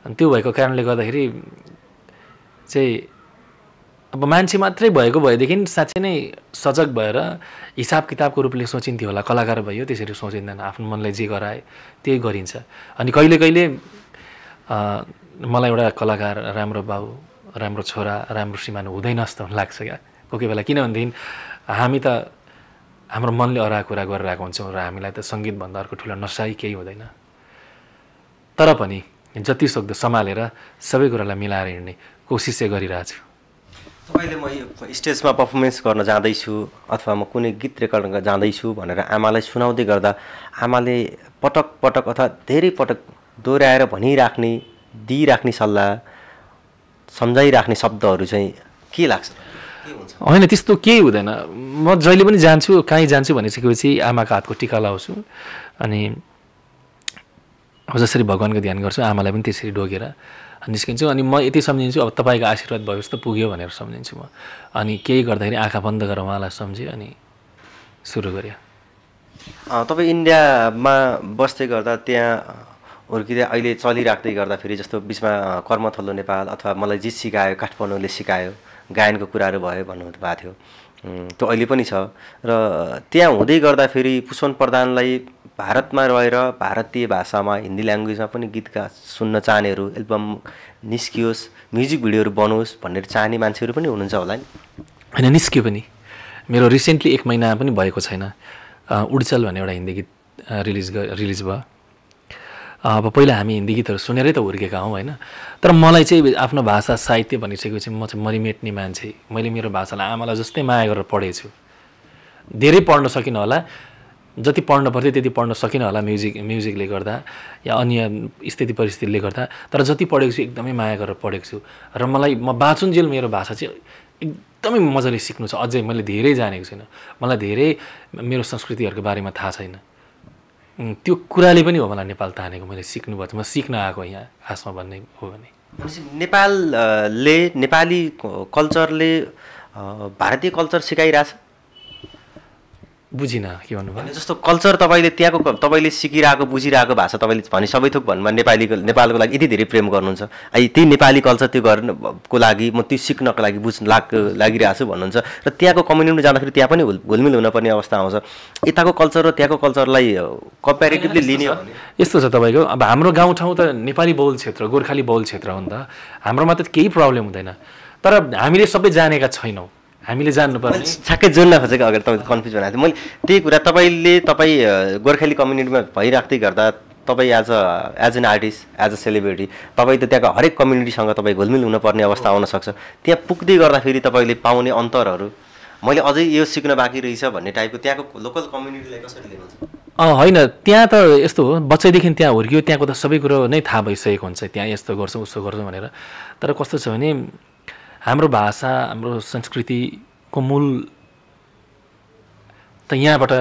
अनि त्यो भएको कारणले गर्दाखेरि चाहिँ अब मान्छे मात्रै भएको भएदेखि साँच्चै नै सजग भएर हिसाब किताबको रूपले सोचिन्थ्यो होला। कलाकार भयो त्यसरी सोचिँदैन, आफ्नो मनलाई जे गराए त्यही गरिन्छ। अनि कहिले कहिले मलाई एउटा कलाकार, राम्रो बाउ, राम्रो छोरा, राम्रो श्रीमान हुँदैन जस्तो लाग्छ क्या कोही बेला। किनभनेदेखि हामी त हाम्रो मनले अराएको कुरा गरिरहेको हुन्छौँ र हामीलाई त सङ्गीतभन्दा अर्को ठुलो नसाई केही हुँदैन। तर पनि जति सक्दो सम्हालेर सबै कुरालाई मिलाएर हिँड्ने कोसिस चाहिँ गरिरहेको छु। तपाईँले म स्टेजमा पर्फर्मेन्स गर्न जाँदैछु अथवा म कुनै गीत रेकर्ड गर्न जाँदैछु भनेर आमालाई सुनाउँदै गर्दा आमाले पटक पटक अथवा धेरै पटक दोहोऱ्याएर भनिराख्ने, दिइराख्ने सल्लाह, सम्झाइराख्ने शब्दहरू चाहिँ के लाग्छ? होइन त्यस्तो केही हुँदैन। म जहिले पनि जान्छु, कहीँ जान्छु भनिसकेपछि आमाको हातको टिका लाउँछु अनि जसरी भगवान्को ध्यान गर्छु आमालाई पनि त्यसरी ढोगेर निस्किन्छु। अनि म यति सम्झिन्छु अब तपाईँको आशीर्वाद भएपछि त पुग्यो भनेर सम्झिन्छु म। अनि केही गर्दाखेरि आँखा बन्द गरेर उहाँलाई सम्झेँ अनि सुरु गरेँ। तपाईँ इन्डियामा बस्दै गर्दा त्यहाँ हुर्किँदै अहिले चलिराख्दै गर्दाखेरि जस्तो बिचमा कर्मथलो नेपाल अथवा मलाई जे सिकायो काठमाडौँले सिकायो, गायनको कुराहरू भयो भन्नुभएको थियो, त्यो अहिले पनि छ। र त्यहाँ हुँदै गर्दाखेरि पुष्पन प्रधानलाई भारतमा रहेर भारतीय भाषामा, हिन्दी ल्याङ्ग्वेजमा पनि गीतका सुन्न चाहनेहरू, एल्बम निस्कियोस्, म्युजिक भिडियोहरू बनोस् भनेर चाहने मान्छेहरू पनि हुनुहुन्छ होला नि? होइन, निस्क्यो पनि। मेरो रिसेन्टली 1 महिना पनि भएको छैन उड्चल भन्ने एउटा हिन्दी गीत रिलिज भयो। अब पहिला हामी हिन्दी गीतहरू सुनेरै त हुर्केका हौँ होइन। तर मलाई चाहिँ आफ्नो भाषा साहित्य भनिसकेपछि म चाहिँ मरिमेट्ने मान्छे। मैले मेरो भाषालाई आमालाई जस्तै माया गरेर पढेछु। धेरै पढ्न सकिनँ होला, जति पढ्न पर्थ्यो त्यति पढ्न सकिनँ होला म्युजिकले गर्दा या अन्य स्थिति परिस्थितिले गर्दा। तर जति पढेको छु एकदमै माया गरेर पढेको छु र म बाँचुन्जेल मेरो भाषा चाहिँ एकदमै मजाले सिक्नु छ। अझै मैले धेरै जानेको छैन, मलाई धेरै मेरो संस्कृतिहरूको बारेमा थाहा छैन। त्यो कुराले पनि हो मलाई नेपाल तानेको, मैले सिक्नुपर्छ, म सिक्न आएको यहाँ खासमा भन्ने हो भने। नेपालले, नेपाली कल्चरले भारतीय कल्चर सिकाइरहेछ? बुझिनँ के भन्नुभयो? जस्तो कल्चर तपाईँले त्यहाँको तपाईँले सिकिरहेको बुझिरहेको भाषा तपाईँले भने सबै थोक भन्नुमा नेपालको लागि यति धेरै प्रेम गर्नुहुन्छ, त्यही नेपाली कल्चर त्यो गर्नको लागि म त्यो सिक्नको लागि लागिरहेको छु भन्नुहुन्छ। र त्यहाँको कम्युनिटीमा जाँदाखेरि त्यहाँ पनि घुलमिल हुनुपर्ने अवस्था आउँछ। यताको कल्चर र त्यहाँको कल्चरलाई कम्पेरिटिभली लिने हो भने यस्तो छ तपाईँको। अब हाम्रो गाउँठाउँ त नेपाली बहुल क्षेत्र, गोर्खाली बहुल क्षेत्र हो नि त, हाम्रोमा त केही प्रब्लम हुँदैन। तर हामीले सबै जानेका छैनौँ, हामीले जान्नुपर्ने। ठ्याक्कै जोड्न खोजेको, अगाडि तपाईँ कन्फ्युज बनाएको थियो मैले त्यही कुरा। तपाईँ गोर्खाली कम्युनिटीमा भइराख्दै गर्दा तपाईँ as an artist as a celebrity तपाईँ त त्यहाँको हरेक कम्युनिटीसँग तपाईँ घुलमिल हुनुपर्ने अवस्था आउनसक्छ। त्यहाँ पुग्दै गर्दाखेरि तपाईँले पाउने अन्तरहरू मैले अझै यो सिक्न बाँकी रहेछ भन्ने टाइपको त्यहाँको लोकल कम्युनिटीलाई कसरी लिनुहुन्छ? होइन, त्यहाँ त यस्तो हो, बच्चैदेखि त्यहाँ हुर्कियो, त्यहाँको त सबै कुरो नै थाहा भइसकेको हुन्छ, त्यहाँ यस्तो गर्छौँ उस्तो गर्छौँ भनेर। तर कस्तो छ भने हाम्रो भाषा हाम्रो संस्कृतिको मूल त यहाँबाट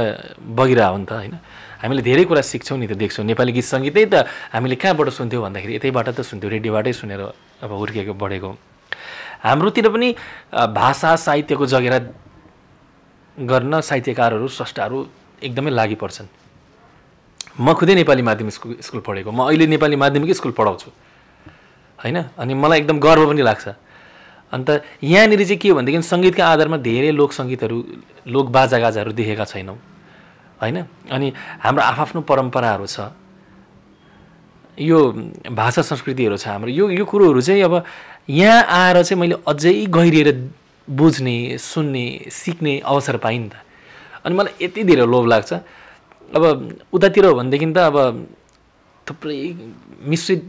बगिरहेको हो नि त होइन। हामीले धेरै कुरा सिक्छौँ नि त, देख्छौँ। नेपाली गीत सङ्गीतै त हामीले कहाँबाट सुन्थ्यौँ भन्दाखेरि यतैबाट त सुन्थ्यौँ, रेडियोबाटै सुनेर अब हुर्किएको बढेको। हाम्रोतिर पनि भाषा साहित्यको जगेरा गर्न साहित्यकारहरू स्रष्टाहरू एकदमै लागि पर्छन्। म खुदै नेपाली माध्यमिक स्कुल पढेको, म अहिले नेपाली माध्यमिक स्कुल पढाउँछु होइन। अनि मलाई एकदम गर्व पनि लाग्छ। अन्त यहाँनिर चाहिँ के हो भनेदेखि सङ्गीतका आधारमा धेरै लोकसङ्गीतहरू लोक बाजागाजाहरू देखेका छैनौँ होइन। अनि हाम्रो आफ्नो परम्पराहरू छ, यो भाषा संस्कृतिहरू छ हाम्रो। यो कुरोहरू चाहिँ अब यहाँ आएर चाहिँ मैले अझै गहिरिएर बुझ्ने सुन्ने सिक्ने अवसर पाएँ नि त। अनि मलाई यति धेरै लोभ लाग्छ। अब उतातिर हो भनेदेखि त अब थुप्रै मिश्रित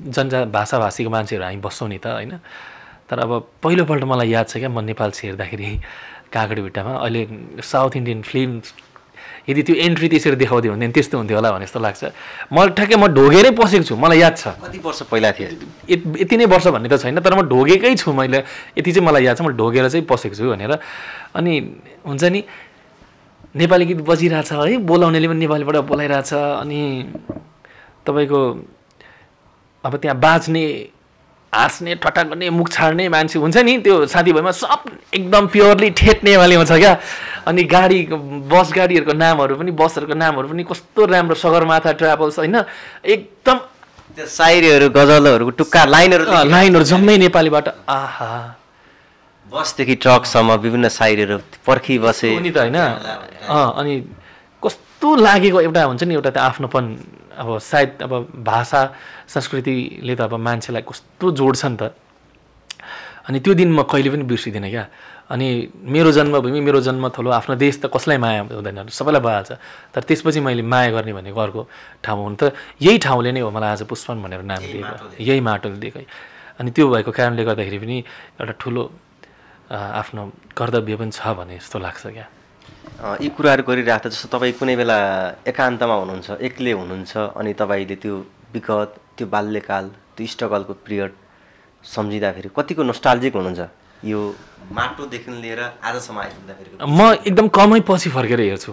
भाषाभाषीको मान्छेहरू हामी बस्छौँ नि त होइन। तर अब पहिलोपल्ट मलाई याद छ क्या, म नेपाल छिर्दाखेरि काँक्रेभिट्टामा अहिले साउथ इन्डियन फिल्म यदि त्यो एन्ट्री त्यसरी देखाउँदै हुन्थ्यो भने त्यस्तो हुन्थ्यो होला भने जस्तो लाग्छ। ठ्याक्कै म ढोगेरै पसेको छु, मलाई याद छ। कति वर्ष पहिला थियो? यति नै वर्ष भन्ने त छैन, तर म ढोगेकै छु। मैले यति चाहिँ मलाई याद छ, म ढोगेर चाहिँ पसेको छु भनेर। अनि हुन्छ नि नेपाली गीत बजिरहेछ है, बोलाउनेले पनि नेपालीबाट बोलाइरहेछ। अनि तपाईँको अब त्यहाँ बाँच्ने हाँस्ने ठट्टा गर्ने मुख छाड्ने मान्छे हुन्छ नि, त्यो साथीभाइमा सब एकदम प्योरली ठेट नेपालीमा छ क्या। अनि बस गाडीहरूको नामहरू पनि बसहरूको नामहरू पनि कस्तो राम्रो, सगरमाथा ट्राभल्स होइन। एकदम सायरीहरू गजलहरूको टुक्का लाइनहरू जम्मै नेपालीबाट। आहा, बसदेखि ट्रकसम्म विभिन्न सायरीहरू पर्खी बसे नि त होइन। अनि कस्तो लागेको एउटा हुन्छ नि, एउटा त आफ्नोपन। अब सायद अब भाषा संस्कृतिले त अब मान्छेलाई कस्तो जोड्छ नि त। अनि त्यो दिन म कहिले पनि बिर्सिदिनँ क्या। अनि मेरो जन्मभूमि मेरो जन्मथलो आफ्नो देश त कसलाई माया हुँदैन, सबैलाई भइहाल्छ। तर त्यसपछि मैले माया गर्ने भनेको अर्को ठाउँ हुन् त, यही ठाउँले नै हो मलाई आज पुष्पन भनेर नाम दिएको, यही माटोले दिएको। अनि त्यो भएको कारणले गर्दाखेरि पनि एउटा ठुलो आफ्नो कर्तव्य पनि छ भने जस्तो लाग्छ क्या। यी कुराहरू गरिराख्दा जस्तो तपाईँ कुनै बेला एकान्तमा हुनुहुन्छ, एक्लै हुनुहुन्छ, अनि तपाईँले त्यो विगत, त्यो बाल्यकाल, त्यो स्ट्रगलको पिरियड सम्झिँदाखेरि कतिको नोस्टाल्जिक हुनुहुन्छ यो माटोदेखि लिएर आजसम्म आइपुग्दाखेरि? म एकदम कमै पछि फर्केर हेर्छु,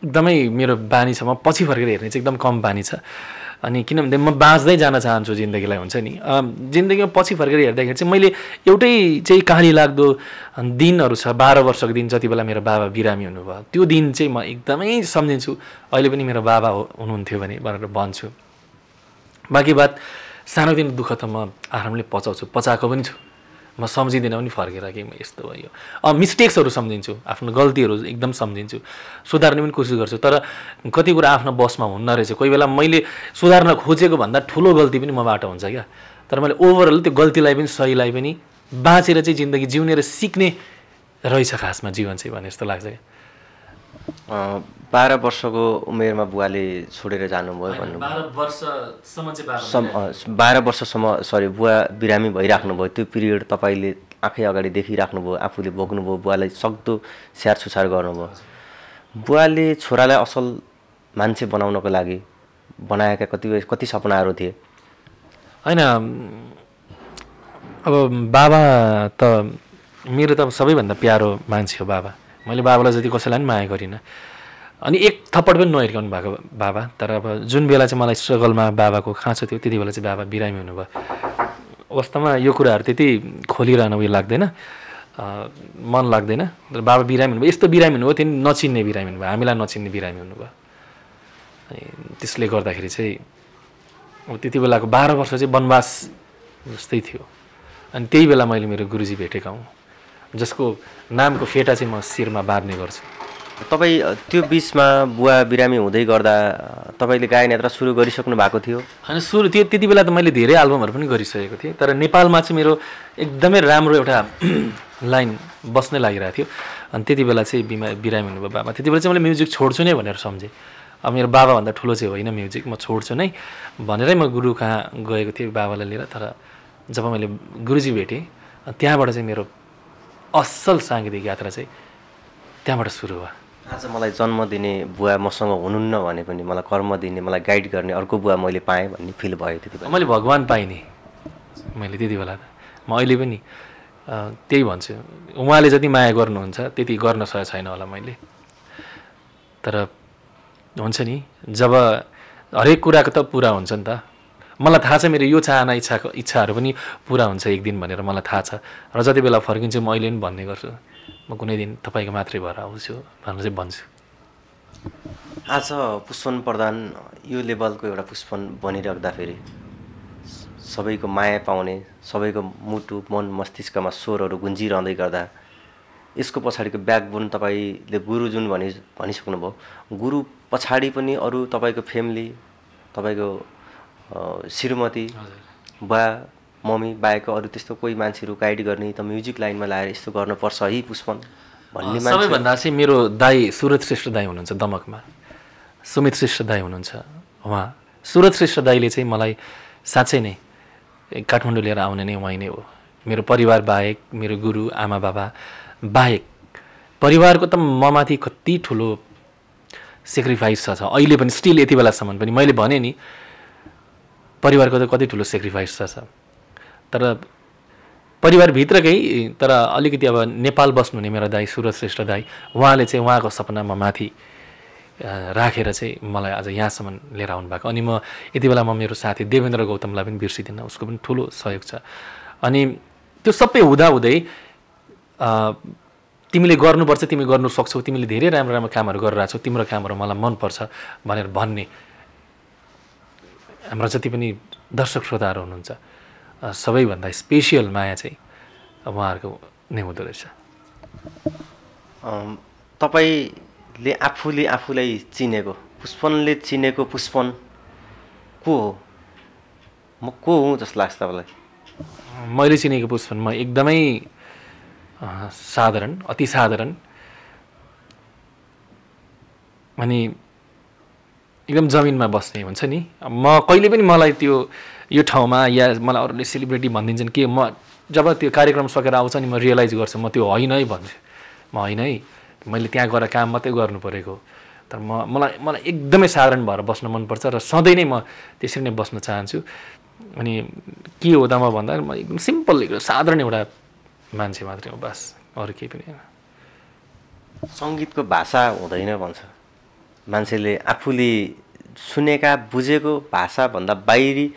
एकदमै मेरो बानी छ। म पछि फर्केर हेर्ने चाहिँ एकदम कम बानी छ। अनि किनभने म बाँच्दै जान चाहन्छु जिन्दगीलाई, हुन्छ नि। जिन्दगीमा पछि फर्केर हेर्दाखेरि चाहिँ मैले एउटै चाहिँ कहानी लाग्दो दिनहरू छ। 12 वर्षको दिन जति बेला मेरो बाबा बिरामी हुनुभयो, त्यो दिन चाहिँ म एकदमै सम्झिन्छु। अहिले पनि मेरो बाबा हुनुहुन्थ्यो भने भनेर भन्छु। बाँकी बात सानोदिनो दुःख त म आरामले पचाउँछु, पचाएको पनि छु। म सम्झिँदिनँ पनि फर्केर कि यस्तो भयो। मिस्टेक्सहरू सम्झिन्छु, आफ्नो गल्तीहरू एकदम सम्झिन्छु, सुधार्ने पनि कोसिस गर्छु। तर कति कुरा आफ्नो बसमा हुन्न रहेछ। कोही बेला मैले सुधार्न खोजेको भन्दा ठुलो गल्ती पनि मबाट हुन्छ क्या। तर मैले ओभरअल त्यो गल्तीलाई पनि सहीलाई पनि बाँचेर चाहिँ जिन्दगी जिउने र सिक्ने रहेछ खासमा जीवन चाहिँ भने जस्तो लाग्छ क्या। 12 वर्षको उमेरमा बुवाले छोडेर जानुभयो भन्नु। 12 वर्षसम्म सरी बुवा बिरामी भइराख्नुभयो। त्यो पिरियड तपाईँले आँखै अगाडि देखिराख्नुभयो, आफूले भोग्नुभयो, बुवालाई सक्दो स्याहार सुसार गर्नुभयो। बुवाले छोरालाई असल मान्छे बनाउनको लागि बनाएका कति सपनाहरू थिए होइन। अब बाबा त मेरो त सबैभन्दा प्यारो मान्छे हो बाबा। मैले बाबालाई जति कसैलाई पनि माया गरिनँ। अनि एक थप्पड पनि नहिर्काउनु भएको बाबा। तर अब जुन बेला चाहिँ मलाई स्ट्रगलमा बाबाको खाँचो थियो, त्यति बेला चाहिँ बाबा बिरामी हुनुभयो। अवस्थामा यो कुराहरू त्यति खोलिरहन उयो लाग्दैन, मन लाग्दैन। तर बाबा बिरामी हुनुभयो, यस्तो बिरामी हुनुभयो त्यो नचिन्ने बिरामी हुनुभयो, हामीलाई नचिन्ने बिरामी हुनुभयो। अनि त्यसले गर्दाखेरि चाहिँ अब त्यति बेलाको 12 वर्ष चाहिँ वनवास जस्तै थियो। अनि त्यही बेला मैले मेरो गुरुजी भेटेका हुँ, जसको नामको फेटा चाहिँ म शिरमा बाँध्ने गर्छु। तपाईँ त्यो बिचमा बुवा बिरामी हुँदै गर्दा तपाईँले गायन यात्रा सुरु गरिसक्नु भएको थियो? होइन, सुरु थियो। त्यति बेला त मैले धेरै एल्बमहरू पनि गरिसकेको थिएँ। तर नेपालमा चाहिँ मेरो एकदमै राम्रो एउटा लाइन बस्नै लागिरहेको थियो। अनि त्यति बेला चाहिँ बिरामी हुनुभयो बाबा। त्यति बेला चाहिँ मैले म्युजिक छोड्छु नै भनेर सम्झेँ। मेरो बाबाभन्दा ठुलो चाहिँ होइन म्युजिक, म छोड्छु नै भनेरै म गुरु कहाँ गएको थिएँ बाबालाई लिएर। तर जब मैले गुरुजी भेटेँ त्यहाँबाट चाहिँ मेरो असल साङ्गीतिक यात्रा चाहिँ त्यहाँबाट सुरु भयो। आज मलाई जन्म दिने बुवा मसँग हुनुहुन्न भने पनि मलाई कर्म दिने, मलाई गाइड गर्ने अर्को बुवा मैले पाएँ भन्ने फिल भयो त्यति बेला। मैले भगवान् पाइने मैले त्यति बेला त म अहिले पनि त्यही भन्छु, उहाँले जति माया गर्नुहुन्छ त्यति गर्न सकेको छैन होला मैले। तर हुन्छ नि जब हरेक कुराको त पुरा हुन्छ नि त। मलाई थाहा छ मेरो यो चाहना इच्छाहरू पनि पुरा हुन्छ एक दिन भनेर मलाई थाहा छ। र जति बेला फर्किन्छु म अहिले पनि भन्ने गर्छु, म कुनै दिन तपाईँको मात्रै भएर आउँछु भनेर चाहिँ भन्छु। आज पुष्पन प्रधान यो लेभलको एउटा पुष्पन बनिराख्दाखेरि सबैको माया पाउने, सबैको मुटु मन मस्तिष्कमा स्वरहरू गुन्जिरहँदै गर्दा यसको पछाडिको ब्याकबोन तपाईँले गुरु जुन भनिसक्नुभयो, गुरु पछाडि पनि अरू तपाईँको फ्यामिली, तपाईँको श्रीमती, बा मम्मी बाहेक अरू त्यस्तो कोही मान्छेहरू गाइड गर्ने त म्युजिक लाइनमा लाएर यस्तो गर्नुपर्छ है पुष्पन भन्ने मान्छे? सबैभन्दा चाहिँ मेरो दाई सुरत श्रेष्ठ दाई हुनुहुन्छ दमकमा, सुमित श्रेष्ठ दाई हुनुहुन्छ। उहाँ सुरत श्रेष्ठ दाईले चाहिँ मलाई साँच्चै नै काठमाडौँ लिएर आउने नै उहाँ नै हो। मेरो परिवार बाहेक, मेरो गुरु आमा बाबा बाहेक परिवारको त ममाथि कति ठुलो सेक्रिफाइस छ अहिले पनि, स्टिल यति बेलासम्म पनि। मैले भने नि परिवारको त कति ठुलो सेक्रिफाइस छ। तर परिवारभित्रकै तर अलिकति अब नेपाल बस्नुहुने मेरो दाई सुरज श्रेष्ठ दाई, उहाँले चाहिँ उहाँको सपनामा माथि राखेर चाहिँ मलाई आज यहाँसम्म लिएर आउनु भएको। अनि म यति बेला म मेरो साथी देवेन्द्र गौतमलाई पनि बिर्सिदिनँ, उसको पनि ठुलो सहयोग छ। अनि त्यो सबै हुँदाहुँदै तिमीले गर्नुपर्छ, तिमी गर्नु सक्छौ, तिमीले धेरै राम्रो राम्रो कामहरू गरिरहेको छौ, तिम्रो कामहरू मलाई मनपर्छ भनेर भन्ने हाम्रो जति पनि दर्शक श्रोताहरू हुनुहुन्छ सबैभन्दा स्पेसियल माया चाहिँ उहाँहरूको नै हुँदो रहेछ। तपाईँले आफूले आफूलाई चिनेको, पुष्पनले चिनेको पुष्पन को हो? म को हुँ जस्तो लाग्छ तपाईँलाई? मैले चिनेको पुष्पन म एकदमै साधारण, अति साधारण अनि एकदम जमिनमा बस्ने हुन्छ नि। म कहिले पनि मलाई त्यो यो ठाउँमा या मलाई अरूले सेलिब्रिटी भनिदिन्छन् कि म जब त्यो कार्यक्रम सकेर आउँछ नि म रियलाइज गर्छु म त्यो होइन है भन्छु। म होइन है, मैले त्यहाँ गएर काम मात्रै गर्नु परेको। तर मलाई एकदमै साधारण भएर बस्न मनपर्छ र सधैँ नै म त्यसरी नै बस्न चाहन्छु। अनि के हो त म भन्दा म एकदम सिम्पल साधारण एउटा मान्छे मात्रै हो, बस, अरू केही पनि होइन। सङ्गीतको भाषा हुँदैन भन्छ मान्छेले, आफूले सुनेका बुझेको भाषाभन्दा बाहिरी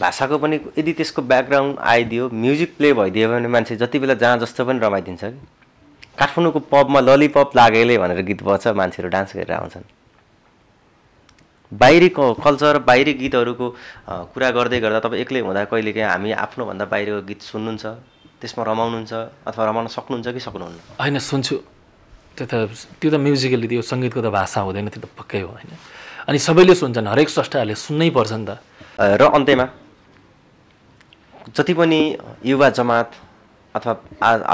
भाषाको पनि यदि त्यसको ब्याकग्राउन्ड आइदियो, म्युजिक प्ले भइदियो भने मान्छे जति बेला जहाँ जस्तो पनि रमाइदिन्छ कि। काठमाडौँको पबमा ललिपप लागेले भनेर गीत बज्छ, मान्छेहरू डान्स गरेर आउँछन्। बाहिरी कल्चर, बाहिरी गीतहरूको कुरा गर्दै गर्दा तपाईँ एक्लै हुँदा कहिलेकाहीँ हामी आफ्नोभन्दा बाहिरको गीत सुन्नुहुन्छ, त्यसमा रमाउनुहुन्छ अथवा रमाउन सक्नुहुन्छ कि सक्नुहुन्न? होइन, सुन्छु। त्यो त म्युजिकली त्यो सङ्गीतको त भाषा हुँदैन, त्यो त पक्कै हो होइन। अनि सबैले सुन्छन्, हरेक स्रष्टाहरूले सुन्नै पर्छ नि त। र अन्त्यमा जति पनि युवा जमात अथवा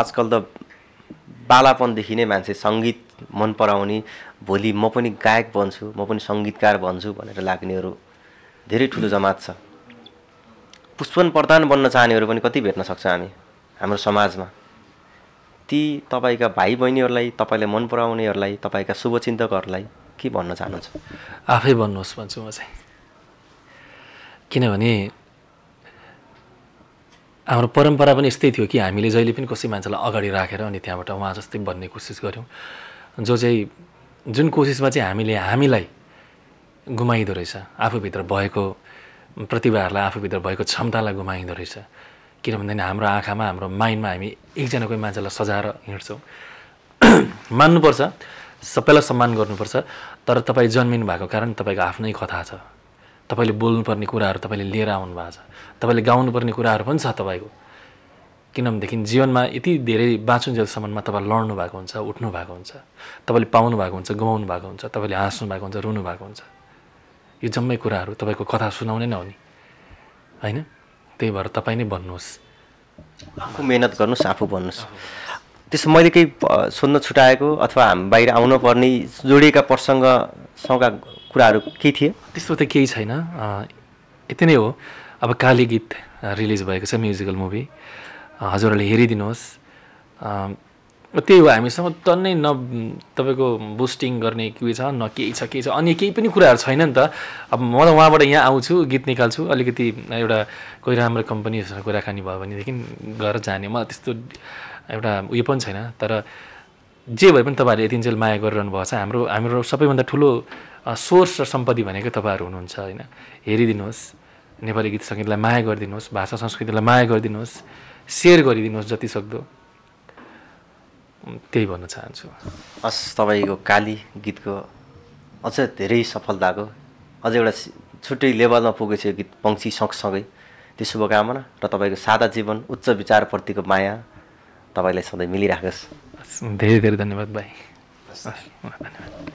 आजकल त बालापनदेखि नै मान्छे सङ्गीत मन पराउने, भोलि म पनि गायक बन्छु, म पनि सङ्गीतकार बन्छु भनेर लाग्नेहरू धेरै ठुलो जमात छ। पुष्पन प्रधान बन्न चाहनेहरू पनि कति भेट्न सक्छ हामी हाम्रो समाजमा। ती तपाईँका भाइ बहिनीहरूलाई, तपाईँलाई मन पराउनेहरूलाई, तपाईँका शुभचिन्तकहरूलाई के भन्न चाहनुहुन्छ? आफै भन्नुहोस् भन्छु म चाहिँ। किनभने हाम्रो परम्परा पनि यस्तै थियो कि हामीले जहिले पनि कसै मान्छेलाई अगाडि राखेर अनि त्यहाँबाट उहाँ जस्तै बन्ने कोसिस गऱ्यौँ, जुन कोसिसमा चाहिँ हामीलाई गुमाइदो रहेछ, आफूभित्र भएको प्रतिभाहरूलाई, आफूभित्र भएको क्षमतालाई गुमाइदो रहेछ। किनभने हाम्रो आँखामा, हाम्रो माइन्डमा हामी एकजना कोही मान्छेलाई सजाएर हिँड्छौँ। मान्नुपर्छ, सबैलाई सम्मान गर्नुपर्छ, तर तपाईँ जन्मिनु भएको कारण तपाईँको आफ्नै कथा छ। तपाईँले बोल्नुपर्ने कुराहरू तपाईँले लिएर आउनु भएको छ, तपाईँले गाउनुपर्ने कुराहरू पनि छ तपाईँको। किनभनेदेखि जीवनमा यति धेरै बाँचुन्जेलसम्ममा तपाईँ लड्नु भएको हुन्छ, उठ्नु भएको हुन्छ, तपाईँले पाउनु भएको हुन्छ, गुमाउनु भएको हुन्छ, तपाईँले हाँस्नु भएको हुन्छ, रुनु भएको हुन्छ। यो जम्मै कुराहरू तपाईँको कथा सुनाउने नै हो नि होइन। त्यही भएर तपाईँ नै भन्नुहोस्, आफू मेहनत गर्नुहोस्, आफू भन्नुहोस्। त्यसो मैले केही सोध्न छुटाएको अथवा हामी बाहिर आउनुपर्ने जोडिएका प्रसङ्गसँगका कुराहरू केही थिए? त्यस्तो त केही छैन। यति नै हो। अब काली गीत रिलिज भएको छ, म्युजिकल मुभी, हजुरहरूले हेरिदिनुहोस्। त्यही हो, हामीसँग टन्नै न तपाईँको बुस्टिङ गर्ने के छ न केही छ अनि केही पनि कुराहरू छैन नि त। अब म त उहाँबाट यहाँ आउँछु, गीत निकाल्छु, अलिकति एउटा कोही राम्रो कम्पनीहरूसँग कुराकानी भयो भनेदेखि गएर जाने, मलाई त्यस्तो एउटा उयो पनि छैन। तर जे भए पनि तपाईँहरूले यतिन्जेल माया गरिरहनु भएको छ। हाम्रो सबैभन्दा ठुलो सोर्स र सम्पत्ति भनेको तपाईँहरू हुनुहुन्छ होइन। हेरिदिनुहोस्, नेपाली गीत सङ्गीतलाई माया गरिदिनुहोस्, भाषा संस्कृतिलाई माया गरिदिनुहोस्, सेयर गरिदिनुहोस् जति सक्दो, त्यही भन्न चाहन्छु। हस्, तपाईँको काली गीतको अझ धेरै सफलताको, अझ एउटा छुट्टै लेभलमा पुगेछ यो गीत पङ्क्षी सँगसँगै, त्यो शुभकामना र तपाईँको सादा जीवन, उच्च विचारप्रतिको माया तपाईँलाई सधैँ मिलिराखोस्। धेरै धेरै धन्यवाद भाइ। धन्यवाद।